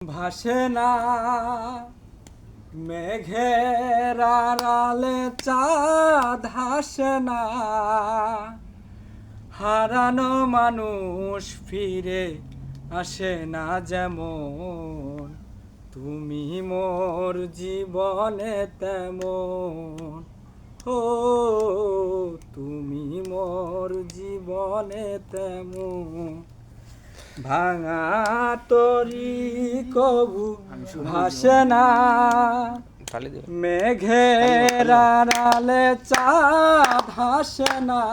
ভাসে না মেঘের আড়ালে চাঁদ হাসে না, হারানো মানুষ ফিরে আসে না যেমন, তুমি মোর জীবনে তেমন। ও তুমি মোর জীবনে তেমন। ভাঙা তরি কবু ভাসে না, মেঘের আড়ালে চাঁদ হাসে না,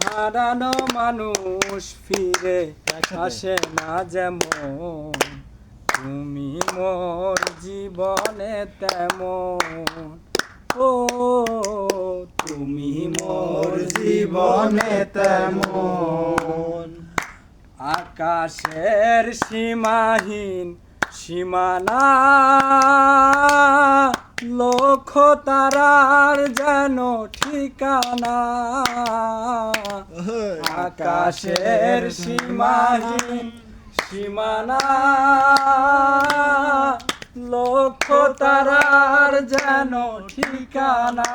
হারানো মানুষ ফিরে আসে না যেমন, তুমি মোর জীবনে তেমন। ও তুমি মোর জীবনে তেমন। আকাশের সীমাহীন সীমানা, লক্ষ তারার যেন ঠিকানা। আকাশের সীমাহীন সীমানা, লক্ষ তারার যেন ঠিকানা।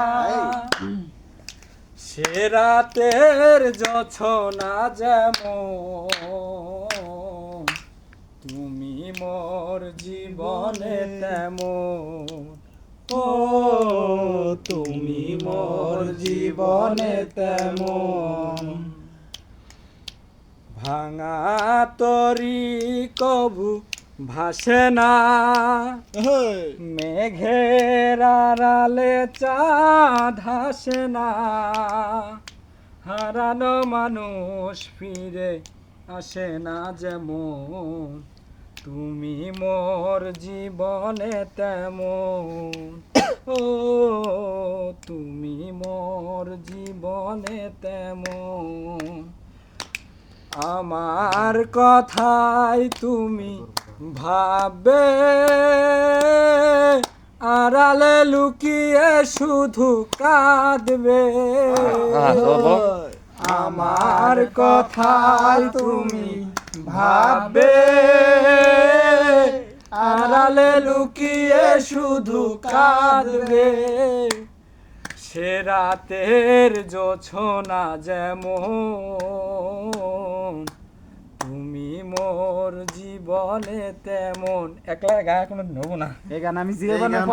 সে রাতের জোছনা যেমন, তুমি মোর জীবনে তেমন। ও তুমি মোর জীবনে তেমন। ভাঙা তরি কবু ভাসে না, মেঘের আড়ালে চাঁদ হাসে না, হারানো মানুষ ফিরে আসে না যেমন, তুমি মোর জীবনে তেমন। ও তুমি মোর জীবনে তেমন। আমার কথাই তুমি ভাববে, আড়ালে লুকিয়ে শুধু কাঁদবে। আমার কথাই তুমি ভাববে, আড়ালে লুকিয়ে শুধু কাঁদবে। সে রাতের জোছনা যেমন, তুমি মোর জীবনে তেমন। একলা গায়ে কোনো নেবো না, এই গান আমি